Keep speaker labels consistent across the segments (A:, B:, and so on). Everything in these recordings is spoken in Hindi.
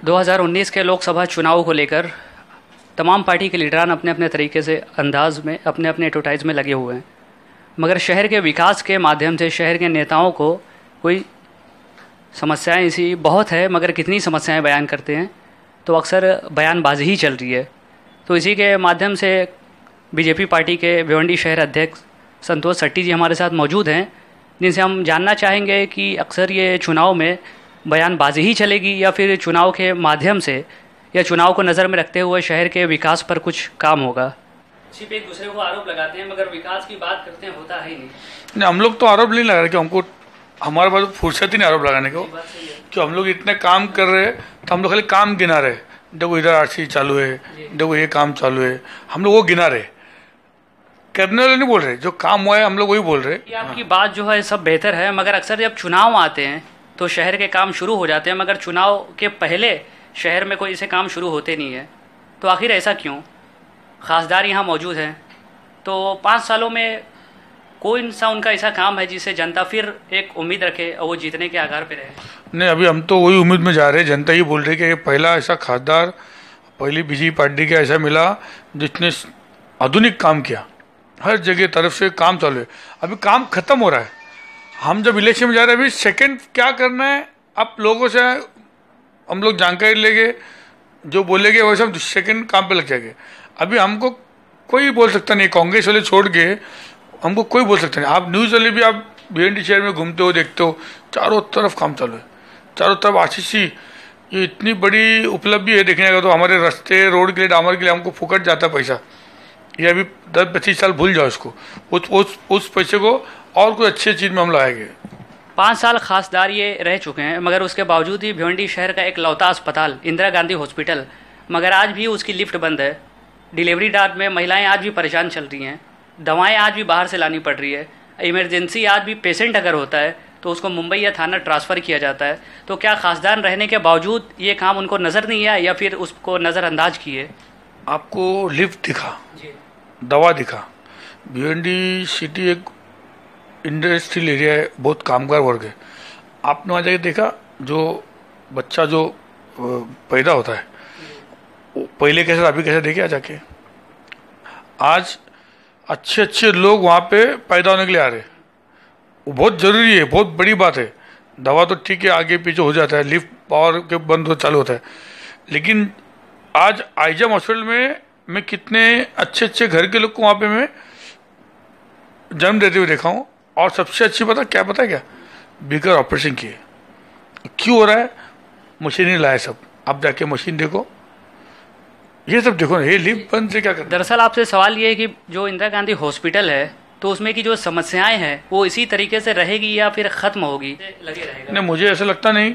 A: 2019 के लोकसभा चुनाव को लेकर तमाम पार्टी के लीडरान अपने अपने तरीके से अंदाज में अपने अपने एडवर्टाइज में लगे हुए हैं, मगर शहर के विकास के माध्यम से शहर के नेताओं को कोई समस्याएं ऐसी बहुत है, मगर कितनी समस्याएं बयान करते हैं तो अक्सर बयानबाजी ही चल रही है। तो इसी के माध्यम से बीजेपी पार्टी के भिवंडी शहर अध्यक्ष संतोष शेट्टी जी हमारे साथ मौजूद हैं, जिनसे हम जानना चाहेंगे कि अक्सर ये चुनाव में बयानबाजी ही चलेगी या फिर चुनाव के माध्यम से या चुनाव को नज़र में रखते हुए शहर के विकास पर कुछ काम होगा। सिर्फ एक दूसरे को आरोप लगाते हैं मगर विकास की बात करते हैं, होता है ही नहीं।
B: हम लोग तो आरोप नहीं लगा रहे कि हमको हमारे पास फुर्सत ही नहीं आरोप लगाने को, कि हम लोग इतने काम कर रहे हैं तो हम लोग खाली काम गिना रहे। देखो इधर आरसी चालू है, देखो ये काम चालू है, हम लोग वो गिना रहे, करने वाले नहीं बोल रहे। जो काम हुआ है हम लोग वही बोल रहे।
A: आपकी बात जो है सब बेहतर है, मगर अक्सर जब चुनाव आते हैं तो शहर के काम शुरू हो जाते हैं, मगर चुनाव के पहले शहर में कोई ऐसे काम शुरू होते नहीं है। तो आखिर ऐसा क्यों? खासदार यहाँ मौजूद हैं, तो 5 सालों में कोई सा उनका ऐसा काम है जिससे जनता फिर एक उम्मीद रखे और वो जीतने के आधार पर रहे?
B: नहीं, अभी हम तो वही उम्मीद में जा रहे हैं। जनता ये बोल रही है कि ये पहला ऐसा खासदार पहली बीजेपी पार्टी का ऐसा मिला जिसने आधुनिक काम किया। हर जगह तरफ से काम चालू है, अभी काम खत्म हो रहा है। हम जब इलेक्शन में जा रहे हैं, अभी सेकंड क्या करना है, आप लोगों से हम लोग जानकारी लेंगे, जो बोलेंगे वो सब सेकंड काम पे लग जाएंगे। अभी हमको कोई बोल सकता नहीं, कांग्रेस वाले छोड़ के हमको कोई बोल सकता नहीं। आप न्यूज़ वाले भी आप भिवंडी शहर में घूमते हो, देखते हो, चारों तरफ काम चालू है, चारों तरफ आशीष जी। ये इतनी बड़ी उपलब्धि है देखने का। तो हमारे रास्ते रोड के लिए डामर के लिए हमको फुकट जाता है पैसा। ये अभी 10-25 साल भूल जाओ इसको, उस पैसे को और कोई अच्छी चीज़ में हम लाएंगे।
A: 5 साल खासदार ये रह चुके हैं, मगर उसके बावजूद ही भिवंडी शहर का एक लौता अस्पताल इंदिरा गांधी हॉस्पिटल, मगर आज भी उसकी लिफ्ट बंद है। डिलीवरी डार्ट में महिलाएं आज भी परेशान चल रही हैं, दवाएं आज भी बाहर से लानी पड़ रही है। इमरजेंसी आज भी पेशेंट अगर होता है तो उसको मुंबई या थाना ट्रांसफ़र किया जाता है। तो क्या खासदार रहने के बावजूद ये काम उनको नज़र नहीं आया या फिर उसको नज़रअंदाज किए?
B: आपको लिफ्ट दिखा, दवा दिखा। भिवंडी सिटी एक इंडस्ट्रियल एरिया है, बहुत कामगार वर्ग है। आपने वहाँ जाके देखा, जो बच्चा जो पैदा होता है वो पहले कैसे अभी कैसे देखे जाके। आज अच्छे अच्छे लोग वहाँ पे पैदा होने के लिए आ रहे, वो बहुत ज़रूरी है, बहुत बड़ी बात है। दवा तो ठीक है आगे पीछे हो जाता है, लिफ्ट पावर के बंद हो चालू होता है, लेकिन आज आईजम हॉस्पिटल में मैं कितने अच्छे अच्छे घर के लोग को वहाँ पे मैं जन्म देते हुए देखा हूँ। और सबसे अच्छी पता है क्या, बिगर ऑपरेशन किए। क्यों हो रहा है? मशीनें लाए सब। आप जाके मशीन देखो, ये सब देखो ना, ये लिफ्ट बंद से क्या करते।
A: दरअसल आपसे सवाल ये है कि जो इंदिरा गांधी हॉस्पिटल है तो उसमें की जो समस्याएं हैं वो इसी तरीके से रहेगी या फिर ख़त्म होगी, लगे रहेगा?
B: नहीं, मुझे ऐसा लगता नहीं।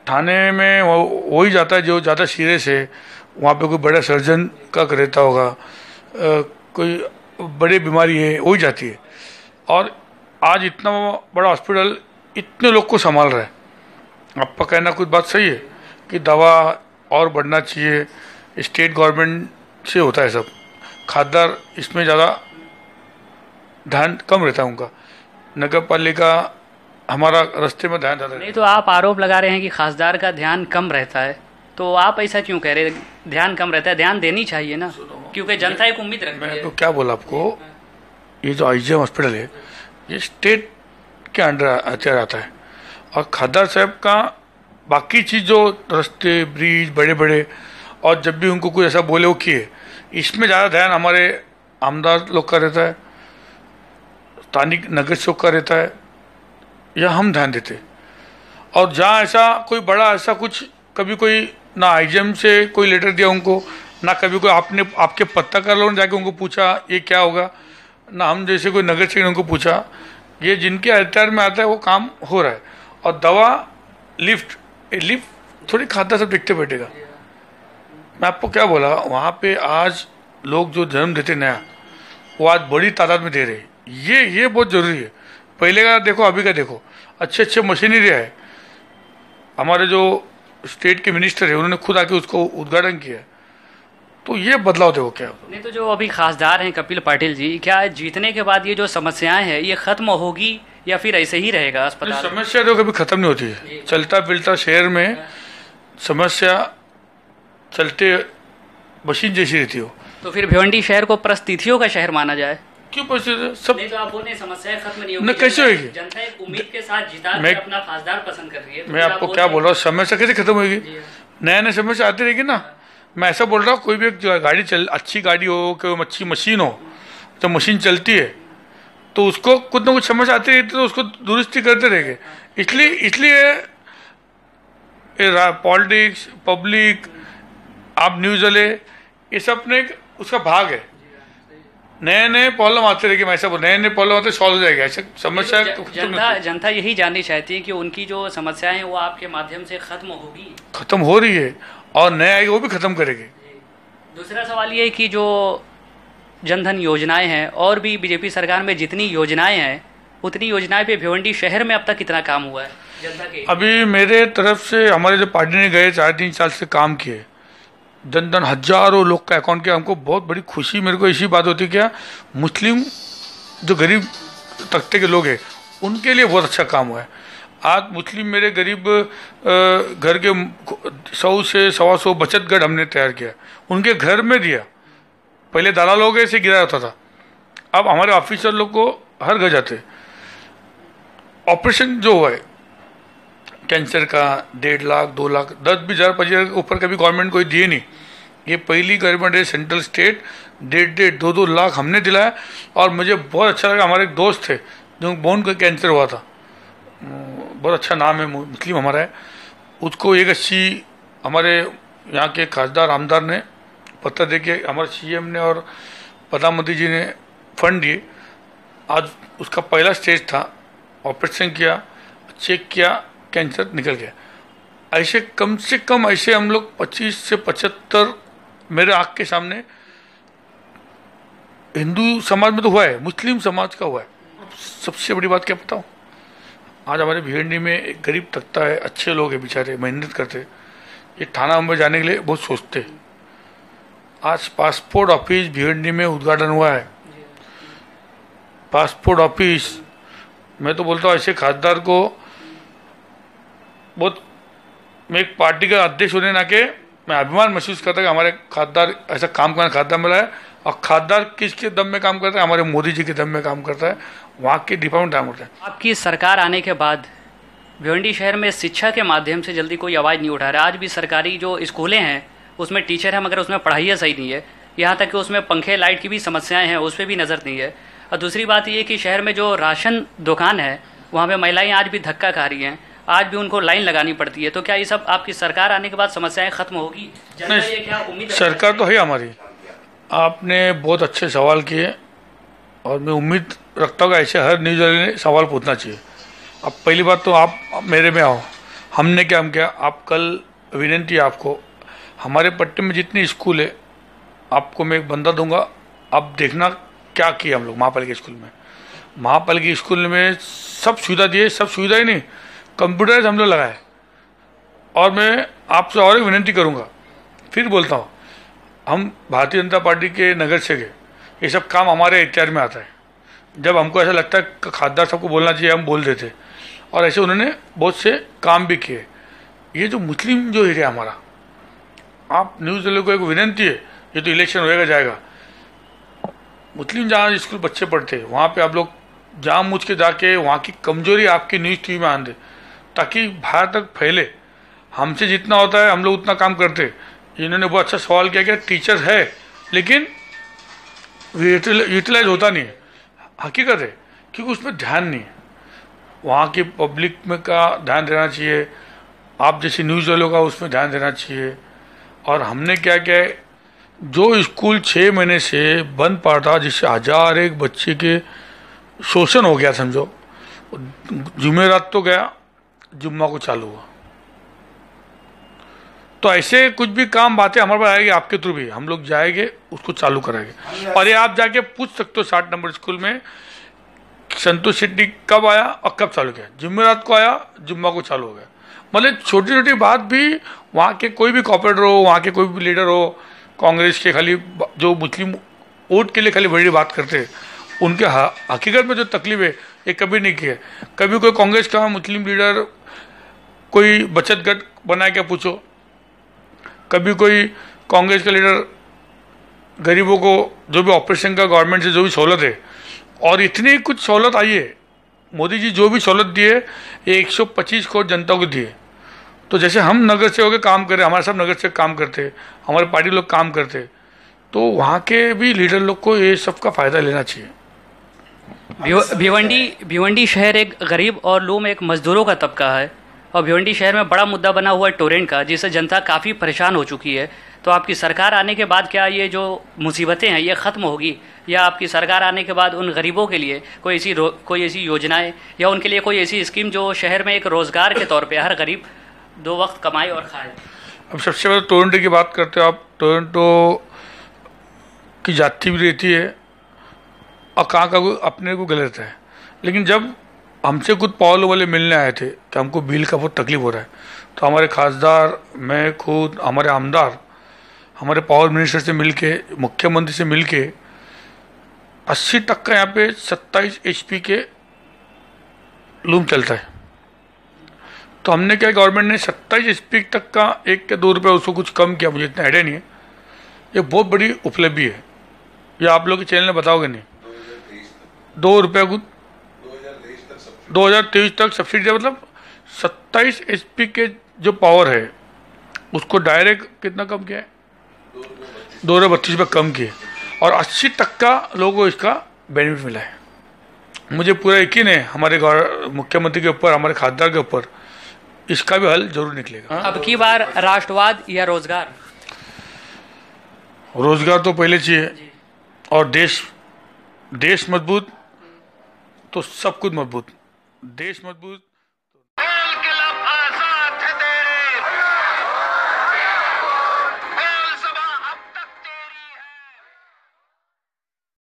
B: थाने में वो ही जाता है जो ज़्यादा सीरियस है, वहाँ पे कोई बड़ा सर्जन का रहता होगा, कोई बड़ी बीमारी है वही जाती है। और आज इतना बड़ा हॉस्पिटल इतने लोग को संभाल रहा है। आपका कहना कुछ बात सही है कि दवा और बढ़ना चाहिए, स्टेट गवर्नमेंट से होता है सब। खासदार इसमें ज़्यादा ध्यान कम रहता है उनका, नगर पालिका हमारा रास्ते में ध्यान ज़्यादा
A: नहीं। तो आप आरोप लगा रहे हैं कि खासदार का ध्यान कम रहता है, तो आप ऐसा क्यों कह रहे हैं? ध्यान कम रहता है, ध्यान देनी चाहिए ना, क्योंकि जनता एक उम्मीद रखती है।
B: मैं तो क्या बोला आपको, ये जो आईजीएम हॉस्पिटल है ये स्टेट के अंडर आता है। और खासदार साहब का बाकी चीज़ जो रास्ते ब्रिज बड़े बड़े, और जब भी उनको कोई ऐसा बोले वो किए, इसमें ज़्यादा ध्यान हमारे आमदार लोग का रहता है, स्थानिक नगर सेवक का रहता है, या हम ध्यान देते। और जहाँ ऐसा कोई बड़ा ऐसा कुछ कभी कोई ना आईजीएम से कोई लेटर दिया उनको, ना कभी कोई आपके पत्रकार लोगों ने जाके उनको पूछा ये क्या होगा, ना हम जैसे कोई नगर सेवक ने उनको पूछा। ये जिनके अख्तियार में आता है वो काम हो रहा है। और दवा लिफ्ट थोड़ी खाता सब देखते बैठेगा। मैं आपको क्या बोला, वहाँ पे आज लोग जो जन्म देते नया, वो आज बड़ी तादाद में दे रहे। ये बहुत ज़रूरी है। पहले का देखो अभी का देखो, अच्छे अच्छे मशीनरी है। हमारे जो स्टेट के मिनिस्टर है उन्होंने खुद आके उसको उद्घाटन किया। तो ये बदलाव देखो क्या होता।
A: नहीं तो जो अभी खासदार हैं कपिल पाटिल जी, क्या जीतने के बाद ये जो समस्याएं हैं ये खत्म होगी या फिर ऐसे ही रहेगा अस्पताल?
B: समस्या तो कभी खत्म नहीं होती है। चलता फिरता शहर में समस्या चलते मशीन जैसी रहती हो।
A: तो फिर भिवंडी शहर को परिस्थितियों का शहर माना जाए?
B: क्यों परिस्थिति सब
A: नहीं तो आप बोले समस्याएं खत्म नहीं
B: न
A: होगी,
B: कैसे होगी?
A: जनता एक उम्मीद के साथ जिता के
B: मैं-
A: अपना खासदार पसंद कर रही है, तो
B: मैं
A: फिर
B: आपको
A: आप
B: क्या
A: बोल
B: बोल रहा हूँ, समस्या कैसे खत्म होगी?
A: जी हाँ।
B: नया नया समस्या आती रहेगी ना। मैं ऐसा बोल रहा हूँ, कोई भी एक गाड़ी चल, अच्छी गाड़ी हो, कोई अच्छी मशीन हो, तो मशीन चलती है तो उसको कुछ ना कुछ समस्या आती रहती है, तो उसको दुरुस्ती करते रहेंगे। इसलिए पॉलिटिक्स, पब्लिक, आप न्यूज़ वाले, ये सब अपने उसका भाग है। नए नए प्रॉब्लम आते रहेंगे। मैं ऐसा बोल, नए नए प्रॉब्लम आते सॉल्व हो जाएगा, ऐसा समस्या
A: जनता यही जाननी चाहती है कि उनकी जो समस्याएं हैं वो आपके माध्यम से खत्म होगी।
B: खत्म हो रही है और नया आएगा वो भी खत्म करेंगे।
A: दूसरा सवाल ये है कि जो जनधन योजनाएं हैं और भी बीजेपी सरकार में जितनी योजनाएं हैं उतनी योजनाएं पे भिवंडी शहर में अब तक कितना काम हुआ है जनता के? अभी
B: मेरे तरफ से हमारे जो पार्टी ने गए 4-3 साल से काम किए, जनधन हजारों लोग का अकाउंट किया। हमको बहुत बड़ी खुशी, मेरे को इसी बात होती है क्या, मुस्लिम जो गरीब तबके के लोग हैं उनके लिए बहुत अच्छा काम हुआ है। आज मुस्लिम मेरे गरीब घर के 100 से 125 बचत गढ़ हमने तैयार किया, उनके घर में दिया। पहले दलाल लोग ऐसे गिरा होता था, अब हमारे ऑफिसर लोग को हर घर जाते। ऑपरेशन जो हुआ है कैंसर का 1.5 लाख 2 लाख 10-20 हज़ार ऊपर कभी गवर्नमेंट कोई दिए नहीं। ये पहली गवर्नमेंट है सेंट्रल स्टेट, 1.5 2 लाख हमने दिलाया। और मुझे बहुत अच्छा लगा, हमारे एक दोस्त थे जो बोन का कैंसर हुआ था, बहुत अच्छा नाम है, मुस्लिम हमारा है, उसको 180 हमारे यहाँ के खासदार आमदार ने पत्र दे के हमारे सीएम ने और प्रधानमंत्री जी ने फंड दिए। आज उसका पहला स्टेज था, ऑपरेशन किया, चेक किया, कैंसर निकल गया। ऐसे कम से कम ऐसे हम लोग 25 से 75 मेरे आँख के सामने हिंदू समाज में तो हुआ है, मुस्लिम समाज का हुआ है। सबसे बड़ी बात क्या बताऊँ, आज हमारे भिवंडी में एक गरीब तबका है, अच्छे लोग हैं बेचारे, मेहनत करते, ये थाना नंबर जाने के लिए बहुत सोचते। आज पासपोर्ट ऑफिस भिवंडी में उद्घाटन हुआ है, पासपोर्ट ऑफिस। मैं तो बोलता हूँ ऐसे खासदार को बहुत, मैं एक पार्टी का अध्यक्ष होने ना के मैं अभिमान महसूस करता कि हमारे खासदार ऐसा काम करना खासदार मिला है। और खासदार किसके दम में काम करता है? हमारे मोदी जी के दम में काम करता है, वहाँ के डिपार्टमेंट काम करता है।
A: आपकी सरकार आने के बाद भिवंडी शहर में शिक्षा के माध्यम से जल्दी कोई आवाज़ नहीं उठा रहा। आज भी सरकारी जो स्कूलें हैं उसमें टीचर है मगर उसमें पढ़ाई सही नहीं है, यहाँ तक कि उसमें पंखे लाइट की भी समस्याएं हैं, उस पर भी नज़र नहीं है। और दूसरी बात ये कि शहर में जो राशन दुकान है वहाँ पे महिलाएं आज भी धक्का खा रही हैं, आज भी उनको लाइन लगानी पड़ती है। तो क्या ये सब आपकी सरकार आने के बाद समस्याएं खत्म होगी?
B: नहीं, क्या उम्मीद सरकार तो है हमारी। आपने बहुत अच्छे सवाल किए और मैं उम्मीद रखता हूँ कि ऐसे हर न्यूज़ वाले ने सवाल पूछना चाहिए। अब पहली बात तो आप मेरे में आओ, हमने क्या हम क्या, आप कल विनती है आपको, हमारे पट्टे में जितनी स्कूल है आपको मैं एक बंदा दूंगा, आप देखना क्या किया हम लोग महापालिका स्कूल में। महापालिका स्कूल में सब सुविधा दिए, सब सुविधा ही नहीं, कंप्यूटर हम लोग लगाए। और मैं आपसे और एक विनती करूंगा, फिर बोलता हूँ, हम भारतीय जनता पार्टी के नगर से गए, ये सब काम हमारे इख्तियार में आता है। जब हमको ऐसा लगता है खासदार सबको बोलना चाहिए, हम बोल देते, और ऐसे उन्होंने बहुत से काम भी किए। ये जो मुस्लिम जो एरिया हमारा, आप न्यूज़ वालों को एक विनती है, ये तो इलेक्शन होएगा जाएगा, मुस्लिम जहाँ स्कूल बच्चे पढ़ते हैं वहाँ पे आप लोग जानबूझ के जाके वहाँ की कमजोरी आपकी न्यूज़ टीवी में आन दे, ताकि बाहर तक फैले। हमसे जितना होता है हम लोग उतना काम करते। इन्होंने बहुत अच्छा सवाल किया कि टीचर है लेकिन यूटिलाइज होता नहीं है, हकीकत है, क्योंकि उसमें ध्यान नहीं है। वहाँ की पब्लिक में का ध्यान देना चाहिए, आप जैसे न्यूज़ वालों का उसमें ध्यान देना चाहिए। और हमने क्या किया है, जो स्कूल 6 महीने से बंद पड़ा था, जिससे 1001 बच्चे के शोषण हो गया समझो, जुमेरात तो गया, जुम्मा को चालू हुआ। तो ऐसे कुछ भी काम बातें हमारे पास आएगी, आपके थ्रू भी हम लोग जाएंगे, उसको चालू कराएंगे। और ये आप जाके पूछ सकते हो 60 नंबर स्कूल में संतोष शेट्टी कब आया और कब चालू किया। जुमेरात को आया, जुम्मा को चालू हो गया। मतलब छोटी छोटी बात भी, वहाँ के कोई भी कॉर्पोरेटर हो, वहाँ के कोई भी लीडर हो, कांग्रेस के खाली जो मुस्लिम वोट के लिए खाली बड़ी बात करते हैं, उनके हकीकत में जो तकलीफ है ये कभी नहीं की है। कभी कोई कांग्रेस का मुस्लिम लीडर कोई बचत गट बना के पूछो, कभी कोई कांग्रेस का लीडर गरीबों को जो भी ऑपरेशन का गवर्नमेंट से जो भी सहूलत है, और इतनी कुछ सहूलत आई है, मोदी जी जो भी सहूलत दिए ये 125 करोड़ जनता को दिए। तो जैसे हम नगर सेवक के काम करें, हमारे सब नगर सेवक काम करते, हमारे पार्टी लोग काम करते, तो वहाँ के भी लीडर लोग को ये सब का फ़ायदा लेना चाहिए।
A: भिवंडी शहर एक गरीब और लूम एक मजदूरों का तबका है, और भिवंडी शहर में बड़ा मुद्दा बना हुआ है टोरेंट का, जिससे जनता काफ़ी परेशान हो चुकी है। तो आपकी सरकार आने के बाद क्या ये जो मुसीबतें हैं ये ख़त्म होगी, या आपकी सरकार आने के बाद उन गरीबों के लिए कोई ऐसी योजनाएं या उनके लिए कोई ऐसी स्कीम जो शहर में एक रोज़गार के तौर पे हर गरीब 2 वक्त कमाए और खाए?
B: अब सबसे पहले टोरंटो की बात करते हो आप। टोरंटो की जाति भी रहती है और कहाँ का अपने को गलत रहता है, लेकिन जब हमसे कुछ पावर वाले मिलने आए थे कि हमको बिल का बहुत तकलीफ हो रहा है, तो हमारे खासदार, मैं खुद, हमारे आमदार, हमारे पावर मिनिस्टर से मिलके, मुख्यमंत्री से मिलके 80% यहाँ पे 27 HP के लूम चलता है। तो हमने क्या, गवर्नमेंट ने 27 HP तक का 1 या 2 रुपये उसको कुछ कम किया, मुझे इतना आइडिया नहीं है। ये बहुत बड़ी उपलब्धि है, ये आप लोग के चैनल में बताओगे नहीं। 2 रुपये को 2023 तक सब्सिडी, मतलब 27 HP के जो पावर है उसको डायरेक्ट कितना कम किया है, 2.32 कम किए, और 80% लोगों को इसका बेनिफिट मिला है। मुझे पूरा यकीन है हमारे मुख्यमंत्री के ऊपर, हमारे खासदार के ऊपर, इसका भी हल जरूर निकलेगा।
A: अब की बार राष्ट्रवाद या रोजगार?
B: रोजगार तो पहले चाहिए, और देश मजबूत तो सब कुछ मजबूत। देश मजबूत